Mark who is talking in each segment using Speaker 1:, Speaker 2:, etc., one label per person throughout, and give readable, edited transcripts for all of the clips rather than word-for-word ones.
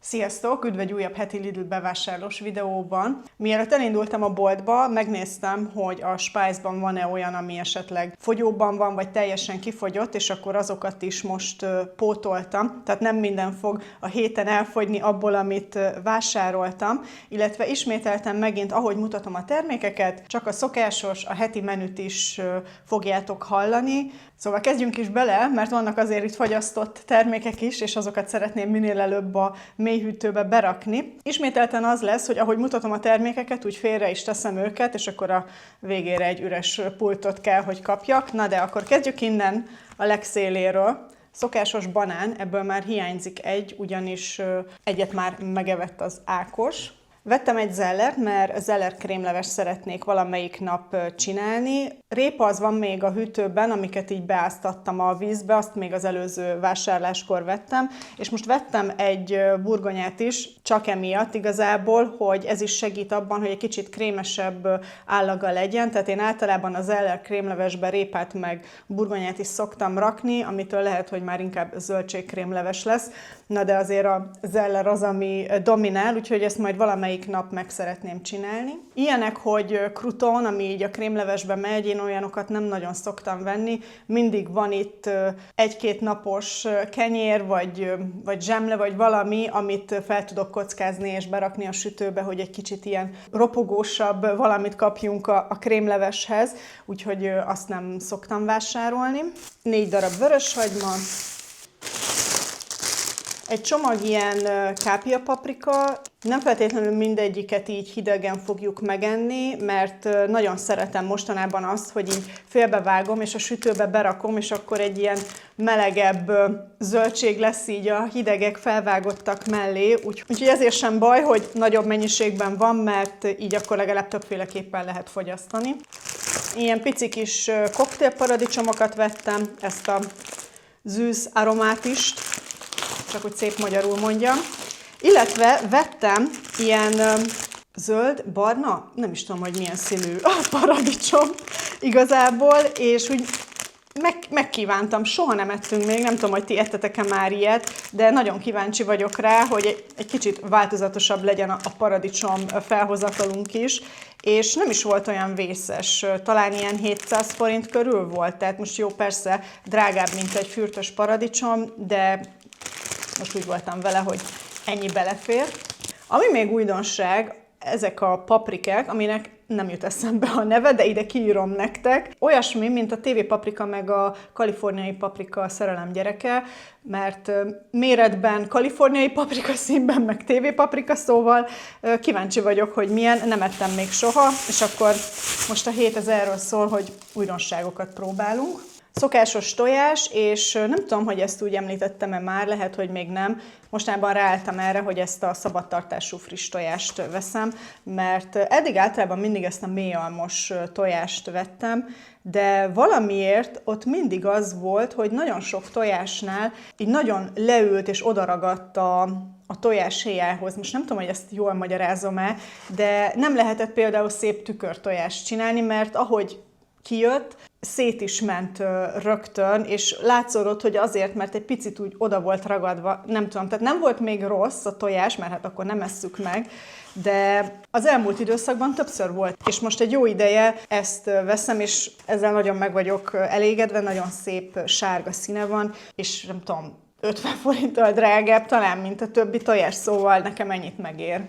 Speaker 1: Sziasztok! Üdv egy újabb heti Lidl bevásárlós videóban. Mielőtt elindultam a boltba, megnéztem, hogy a Spice-ban van-e olyan, ami esetleg fogyóban van, vagy teljesen kifogyott, és akkor azokat is most pótoltam. Tehát nem minden fog a héten elfogyni abból, amit vásároltam, illetve ismételtem megint, ahogy mutatom a termékeket, csak a szokásos, a heti menüt is fogjátok hallani. Szóval kezdjünk is bele, mert vannak azért itt fagyasztott termékek is, és azokat szeretném minél előbb a mélyhűtőbe berakni. Ismételten az lesz, hogy ahogy mutatom a termékeket, úgy félre is teszem őket, és akkor a végére egy üres pultot kell, hogy kapjak. Na de akkor kezdjük innen a legszéléről. Szokásos banán, ebből már hiányzik egy, ugyanis egyet már megevett az Ákos. Vettem egy zellert, mert zeller krémleves szeretnék valamelyik nap csinálni. Répa az van még a hűtőben, amiket így beáztattam a vízbe, azt még az előző vásárláskor vettem. És most vettem egy burgonyát is, csak emiatt igazából, hogy ez is segít abban, hogy egy kicsit krémesebb állaga legyen. Tehát én általában a zeller krémlevesbe répát meg burgonyát is szoktam rakni, amitől lehet, hogy már inkább zöldségkrémleves lesz. Na de azért a zeller az, ami dominál, úgyhogy ezt majd valamelyik nap meg szeretném csinálni. Ilyenek, hogy kruton, ami így a krémlevesbe megy, én olyanokat nem nagyon szoktam venni. Mindig van itt egy-két napos kenyér, vagy zsemle, vagy valami, amit fel tudok kockázni és berakni a sütőbe, hogy egy kicsit ilyen ropogósabb valamit kapjunk a krémleveshez, úgyhogy azt nem szoktam vásárolni. 4 darab vöröshagyma, egy csomag ilyen kápia paprika, nem feltétlenül mindegyiket így hidegen fogjuk megenni, mert nagyon szeretem mostanában azt, hogy így félbevágom és a sütőbe berakom, és akkor egy ilyen melegebb zöldség lesz így a hidegek felvágottak mellé, úgyhogy ezért sem baj, hogy nagyobb mennyiségben van, mert így akkor legalább többféleképpen lehet fogyasztani. Ilyen pici kis koktélparadicsomokat vettem, ezt a zűz aromátiszt, csak hogy szép magyarul mondjam. Illetve vettem ilyen zöld, barna, nem is tudom, hogy milyen színű a paradicsom igazából, és úgy megkívántam, soha nem ettünk még, nem tudom, hogy ti ettetek-e már ilyet, de nagyon kíváncsi vagyok rá, hogy egy kicsit változatosabb legyen a paradicsom felhozatalunk is, és nem is volt olyan vészes, talán ilyen 700 forint körül volt, tehát most jó, persze drágább, mint egy fürtös paradicsom, de most úgy voltam vele, hogy ennyi belefér. Ami még újdonság, ezek a paprikák, aminek nem jut eszembe a neve, de ide kiírom nektek. Olyasmi, mint a TV paprika meg a kaliforniai paprika a szerelem gyereke, mert méretben kaliforniai paprika, színben meg TV paprika, szóval kíváncsi vagyok, hogy milyen, nem ettem még soha, és akkor most a hét erről szól, hogy újdonságokat próbálunk. Szokásos tojás, és nem tudom, hogy ezt úgy említettem-e már, lehet, hogy még nem. Mostanában ráálltam erre, hogy ezt a szabadtartású friss tojást veszem, mert eddig általában mindig ezt a mélyalmos tojást vettem, de valamiért ott mindig az volt, hogy nagyon sok tojásnál így nagyon leült és odaragadt a tojás héjához. Most nem tudom, hogy ezt jól magyarázom-e, de nem lehetett például szép tükörtojást csinálni, mert ahogy kijött, szét is ment rögtön, és látszódott, hogy azért, mert egy picit úgy oda volt ragadva, nem tudom, tehát nem volt még rossz a tojás, mert hát akkor nem esszük meg, de az elmúlt időszakban többször volt, és most egy jó ideje ezt veszem, és ezzel nagyon meg vagyok elégedve, nagyon szép sárga színe van, és nem tudom, 50 forinttal drágább talán, mint a többi tojás, szóval nekem ennyit megér.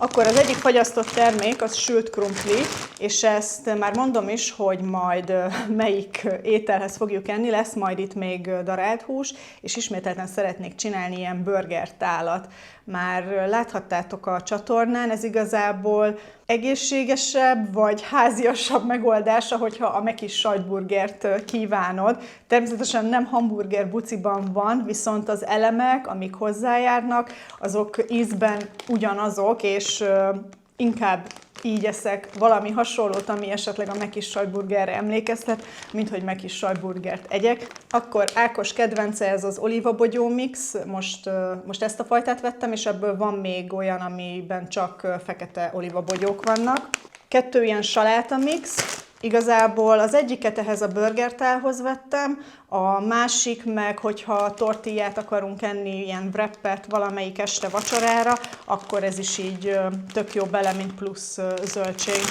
Speaker 1: Akkor az egyik fagyasztott termék az sült krumpli, és ezt már mondom is, hogy majd melyik ételhez fogjuk enni, lesz majd itt még darált hús, és ismételten szeretnék csinálni ilyen burgertálat. Már láthattátok a csatornán, ez igazából egészségesebb vagy háziasabb megoldása, hogyha a Mekis sajtburgert kívánod. Természetesen nem hamburger buciban van, viszont az elemek, amik hozzájárnak, azok ízben ugyanazok, és inkább így eszek valami hasonlót, ami esetleg a Mekis sajtburgerre emlékeztet, mint hogy Mekis sajtburgert egyek. Akkor Ákos kedvence ez az olívabogyó mix, most ezt a fajtát vettem, és ebből van még olyan, amiben csak fekete olívabogyók vannak. 2 ilyen saláta mix, Igazából az egyiket ehhez a burgertálhoz vettem, a másik meg, hogyha tortillát akarunk enni, ilyen wrappet valamelyik este vacsorára, akkor ez is így tök jó bele, mint plusz zöldség.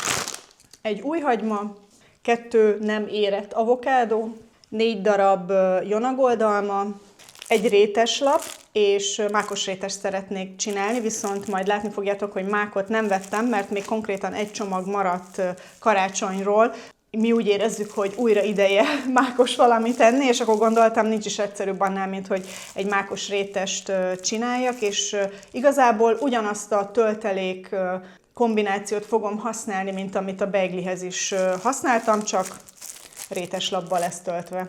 Speaker 1: Egy új hagyma, 2 nem érett avokádó, 4 darab jonagoldalma, egy réteslap, és mákos rétest szeretnék csinálni, viszont majd látni fogjátok, hogy mákot nem vettem, mert még konkrétan egy csomag maradt karácsonyról. Mi úgy érezzük, hogy újra ideje mákos valamit enni, és akkor gondoltam, nincs is egyszerűbb annál, mint hogy egy mákos rétest csináljak, és igazából ugyanazt a töltelék kombinációt fogom használni, mint amit a beiglihez is használtam, csak réteslapban lesz töltve.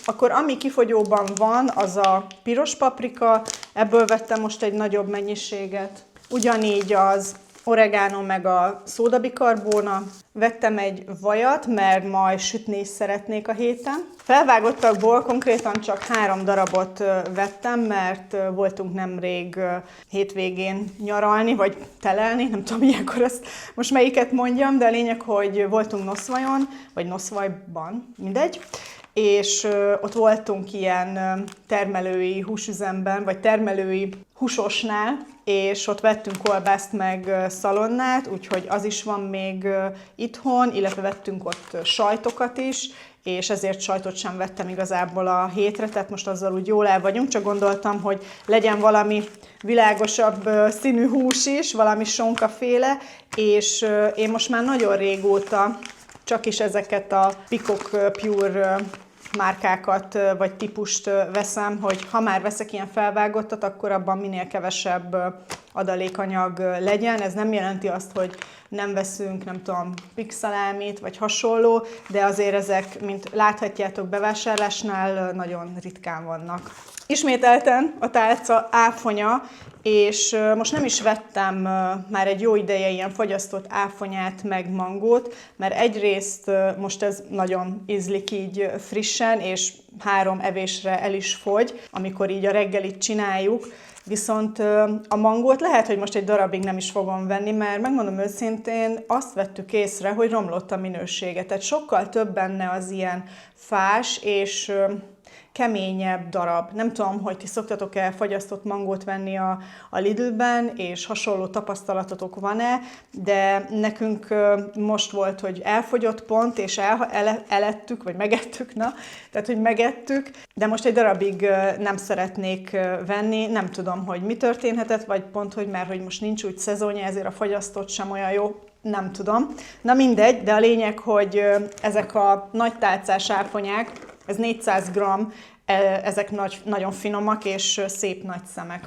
Speaker 1: Akkor ami kifogyóban van, az a piros paprika, ebből vettem most egy nagyobb mennyiséget. Ugyanígy az oregano meg a szódabikarbóna. Vettem egy vajat, mert majd sütni is szeretnék a héten. Felvágottakból konkrétan csak 3 darabot vettem, mert voltunk nemrég hétvégén nyaralni, vagy telelni, nem tudom ilyenkor ezt most melyiket mondjam, de a lényeg, hogy voltunk Noszvajon, vagy Noszvajban, mindegy. És ott voltunk ilyen termelői húsüzemben, vagy termelői húsosnál, és ott vettünk kolbászt meg szalonnát, úgyhogy az is van még itthon, illetve vettünk ott sajtokat is, és ezért sajtot sem vettem igazából a hétre, tehát most azzal úgy jól el vagyunk, csak gondoltam, hogy legyen valami világosabb színű hús is, valami sonkaféle, és én most már nagyon régóta csak is ezeket a Peacock Pure márkákat vagy típust veszem, hogy ha már veszek ilyen felvágottat, akkor abban minél kevesebb adalékanyag legyen. Ez nem jelenti azt, hogy nem veszünk, nem tudom, pixalámit vagy hasonló, de azért ezek, mint láthatjátok bevásárlásnál, nagyon ritkán vannak. Ismételten a tálca áfonya, és most nem is vettem már egy jó ideje ilyen fagyasztott áfonyát meg mangót, mert egyrészt most ez nagyon ízlik így frissen, és 3 evésre el is fogy, amikor így a reggelit csináljuk. Viszont a mangót lehet, hogy most egy darabig nem is fogom venni, mert megmondom őszintén, azt vettük észre, hogy romlott a minősége. Tehát sokkal több benne az ilyen fás és keményebb darab. Nem tudom, hogy ti szoktatok-e fagyasztott mangót venni a Lidlben, és hasonló tapasztalatotok van-e, de nekünk most volt, hogy elfogyott pont, és elettük, vagy megettük, tehát, hogy megettük, de most egy darabig nem szeretnék venni, nem tudom, hogy mi történhetett, vagy pont, hogy mert hogy most nincs úgy szezonja, ezért a fagyasztott sem olyan jó, nem tudom. Na mindegy, de a lényeg, hogy ezek a nagy tálcás áfonyák, ez 400 g, ezek nagyon finomak és szép nagy szemek.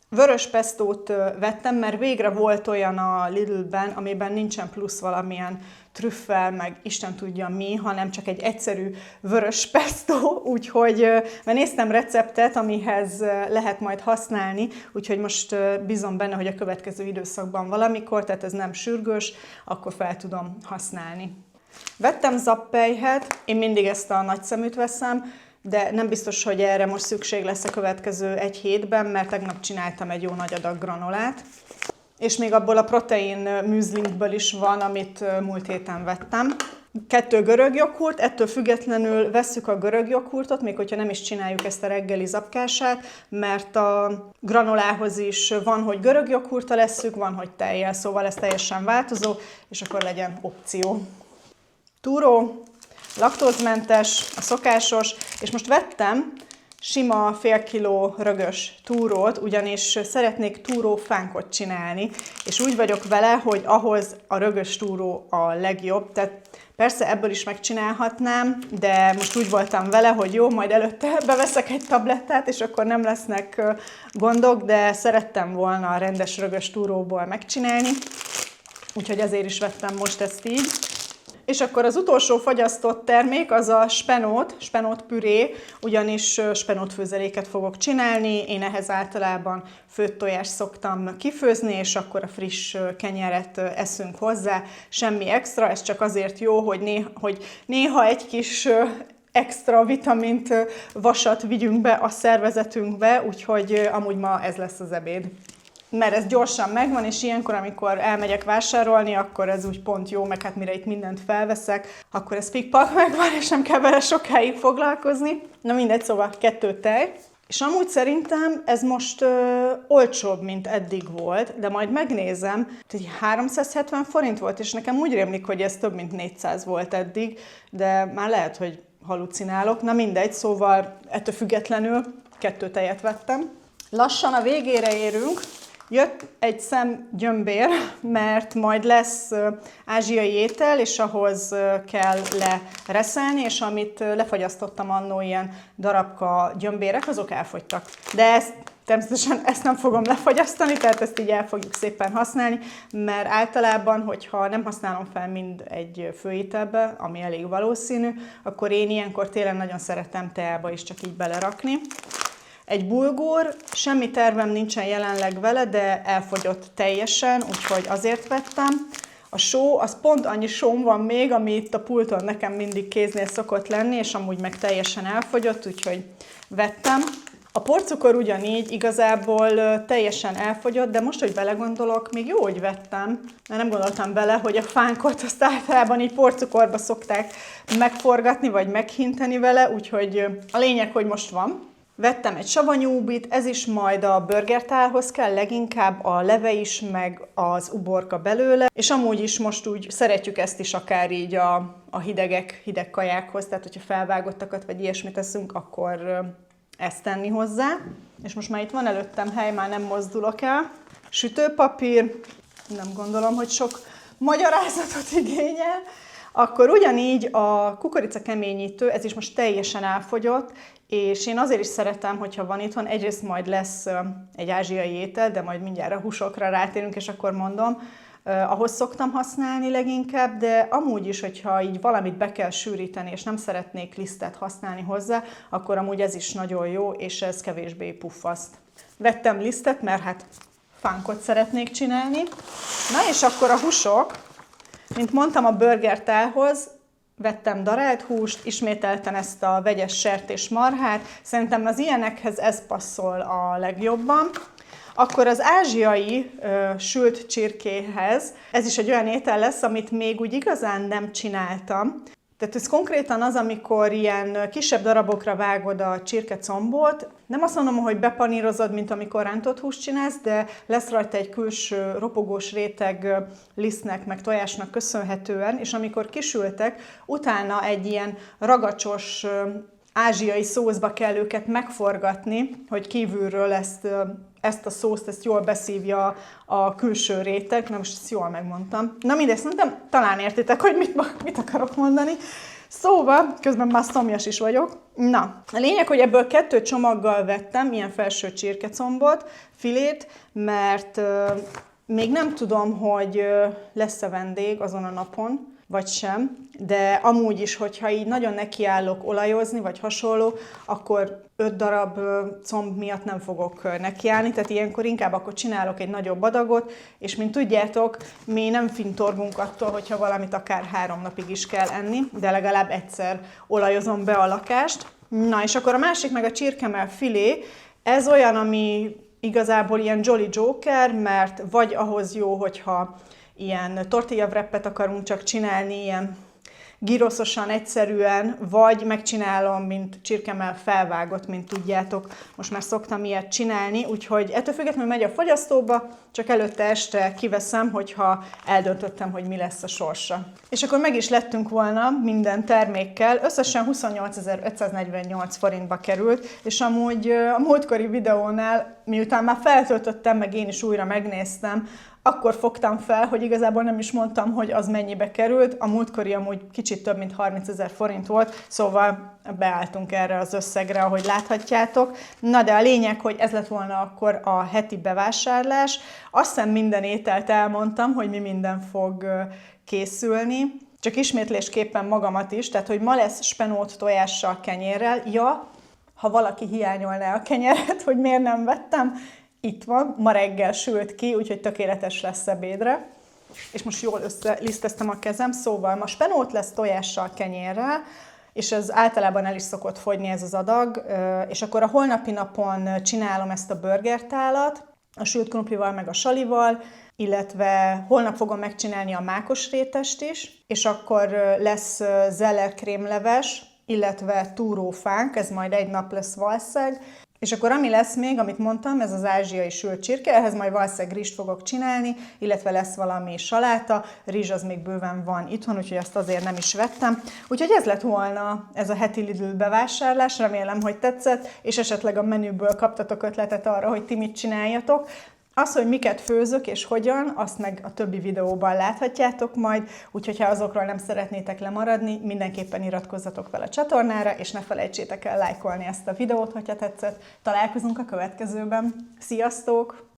Speaker 1: Vörös pestót vettem, mert végre volt olyan a Lidlben, amiben nincsen plusz valamilyen trüffel, meg Isten tudja mi, hanem csak egy egyszerű vörös pestó, úgyhogy mert néztem receptet, amihez lehet majd használni, úgyhogy most bízom benne, hogy a következő időszakban valamikor, tehát ez nem sürgős, akkor fel tudom használni. Vettem zappelyhet, én mindig ezt a nagyszeműt veszem, de nem biztos, hogy erre most szükség lesz a következő 1 hétben, mert tegnap csináltam egy jó nagy adag granolát. És még abból a protein műzlinkből is van, amit múlt héten vettem. 2 görög joghurt, ettől függetlenül vesszük a görög joghurtot, még hogyha nem is csináljuk ezt a reggeli zapkását, mert a granolához is van, hogy görög joghurta lesszük, van, hogy tejjel, szóval ez teljesen változó, és akkor legyen opció. Túró, laktózmentes, a szokásos, és most vettem sima fél kiló rögös túrót, ugyanis szeretnék túrófánkot csinálni, és úgy vagyok vele, hogy ahhoz a rögös túró a legjobb, tehát persze ebből is megcsinálhatnám, de most úgy voltam vele, hogy jó, majd előtte beveszek egy tablettát, és akkor nem lesznek gondok, de szerettem volna a rendes rögös túróból megcsinálni, úgyhogy ezért is vettem most ezt így. És akkor az utolsó fagyasztott termék az a spenót püré, ugyanis spenótfőzeléket fogok csinálni. Én ehhez általában főtt tojást szoktam kifőzni, és akkor a friss kenyeret eszünk hozzá. Semmi extra, ez csak azért jó, hogy néha egy kis extra vitamint, vasat vigyünk be a szervezetünkbe, úgyhogy amúgy ma ez lesz az ebéd. mert ez gyorsan megvan, és ilyenkor, amikor elmegyek vásárolni, akkor ez úgy pont jó, meg hát mire itt mindent felveszek, akkor ez pikpak megvan, és nem kell vele sokáig foglalkozni. Na mindegy, szóval 2 tej. És amúgy szerintem ez most olcsóbb, mint eddig volt, de majd megnézem, hogy 370 forint volt, és nekem úgy rémlik, hogy ez több mint 400 volt eddig, de már lehet, hogy halucinálok. Na mindegy, szóval ettől függetlenül 2 tejet vettem. Lassan a végére érünk. Jött egy szem gyömbér, mert majd lesz ázsiai étel, és ahhoz kell lereszelni, és amit lefagyasztottam annó ilyen darabka gyömbérek, azok elfogytak. De természetesen ezt nem fogom lefagyasztani, tehát ezt így el fogjuk szépen használni, mert általában, hogyha nem használom fel mind egy főételbe, ami elég valószínű, akkor én ilyenkor tényleg nagyon szeretem teába is csak így belerakni. Egy bulgur, semmi tervem nincsen jelenleg vele, de elfogyott teljesen, úgyhogy azért vettem. A só, az pont annyi sóm van még, ami itt a pulton nekem mindig kéznél szokott lenni, és amúgy meg teljesen elfogyott, úgyhogy vettem. A porcukor ugyanígy igazából teljesen elfogyott, de most, hogy belegondolok, még jó, hogy vettem, mert nem gondoltam bele, hogy a fánkot azt általában így porcukorba szokták megforgatni, vagy meghinteni vele, úgyhogy a lényeg, hogy most van. Vettem egy savanyúbit, ez is majd a burgertálhoz kell, leginkább a leve is, meg az uborka belőle, és amúgy is most úgy szeretjük ezt is akár így a hideg kajákhoz, tehát hogyha felvágottakat vagy ilyesmit teszünk, akkor ezt tenni hozzá. És most már itt van előttem hely, már nem mozdulok el. Sütőpapír, nem gondolom, hogy sok magyarázatot igényel. Akkor ugyanígy a kukorica keményítő, ez is most teljesen elfogyott, és én azért is szeretem, hogyha van itthon, egyrészt majd lesz egy ázsiai étel, de majd mindjárt a húsokra rátérünk, és akkor mondom, ahhoz szoktam használni leginkább, de amúgy is, hogyha így valamit be kell sűríteni, és nem szeretnék lisztet használni hozzá, akkor amúgy ez is nagyon jó, és ez kevésbé puffaszt. Vettem lisztet, mert hát fánkot szeretnék csinálni. Na és akkor a húsok, mint mondtam, a burgertálhoz vettem darált húst, ismételten ezt a vegyes sertésmarhát. Szerintem az ilyenekhez ez passzol a legjobban. Akkor az ázsiai sült csirkéhez, ez is egy olyan étel lesz, amit még úgy igazán nem csináltam. Tehát ez konkrétan az, amikor ilyen kisebb darabokra vágod a csirkecombot. Nem azt mondom, hogy bepanírozod, mint amikor rántott húst csinálsz, de lesz rajta egy külső ropogós réteg lisztnek, meg tojásnak köszönhetően, és amikor kisültek, utána egy ilyen ragacsos ázsiai szószba kell őket megforgatni, hogy kívülről ezt a szószt, ezt jól beszívja a külső réteg. Na most ezt jól megmondtam. Na mindegy, szerintem talán értitek, hogy mit akarok mondani. Szóval, közben már szomjas is vagyok. Na, a lényeg, hogy ebből 2 csomaggal vettem, ilyen felső csirkecombot, filét, mert még nem tudom, hogy lesz-e vendég azon a napon, vagy sem, de amúgy is, hogyha így nagyon nekiállok olajozni, vagy hasonló, akkor 5 darab comb miatt nem fogok nekiállni, tehát ilyenkor inkább akkor csinálok egy nagyobb adagot, és mint tudjátok, mi nem fintorgunk attól, hogyha valamit akár 3 napig is kell enni, de legalább egyszer olajozom be a lakást. Na, és akkor a másik meg a csirkemell filé, ez olyan, ami igazából ilyen Jolly Joker, mert vagy ahhoz jó, hogyha ilyen tortilla wrappet akarunk csak csinálni, ilyen gyroszosan, egyszerűen, vagy megcsinálom, mint csirkemell felvágott, mint tudjátok. Most már szoktam ilyet csinálni, úgyhogy ettől függetlenül megy a fogyasztóba, csak előtte este kiveszem, hogyha eldöntöttem, hogy mi lesz a sorsa. És akkor meg is lettünk volna minden termékkel, összesen 28.548 forintba került, és amúgy a múltkori videónál, miután már feltöltöttem, meg én is újra megnéztem, akkor fogtam fel, hogy igazából nem is mondtam, hogy az mennyibe került. A múltkori amúgy kicsit több mint 30 000 forint volt, szóval beálltunk erre az összegre, ahogy láthatjátok. Na de a lényeg, hogy ez lett volna akkor a heti bevásárlás. Azt hiszem minden ételt elmondtam, hogy mi minden fog készülni. Csak ismétlésképpen magamat is, tehát hogy ma lesz spenót tojással, kenyérrel. Ja, ha valaki hiányolná a kenyeret, hogy miért nem vettem, itt van, ma reggel sült ki, úgyhogy tökéletes lesz ebédre. És most jól összeliszteztem a kezem, szóval ma spenót lesz tojással, kenyérrel, és ez általában el is szokott fogyni ez az adag, és akkor a holnapi napon csinálom ezt a burgertálat, a sült krumplival meg a salival, illetve holnap fogom megcsinálni a mákos rétest is, és akkor lesz zellerkrémleves, illetve túrófánk, ez majd egy nap lesz valószínűleg. És akkor ami lesz még, amit mondtam, ez az ázsiai sült csirke, ehhez majd valószínűleg rizst fogok csinálni, illetve lesz valami saláta, rizs az még bőven van itthon, úgyhogy azt azért nem is vettem. Úgyhogy ez lett volna ez a heti Lidl bevásárlás, remélem, hogy tetszett, és esetleg a menüből kaptatok ötletet arra, hogy ti mit csináljatok. Az, hogy miket főzök és hogyan, azt meg a többi videóban láthatjátok majd, úgyhogy ha azokról nem szeretnétek lemaradni, mindenképpen iratkozzatok fel a csatornára, és ne felejtsétek el lájkolni ezt a videót, hogyha tetszett. Találkozunk a következőben. Sziasztok!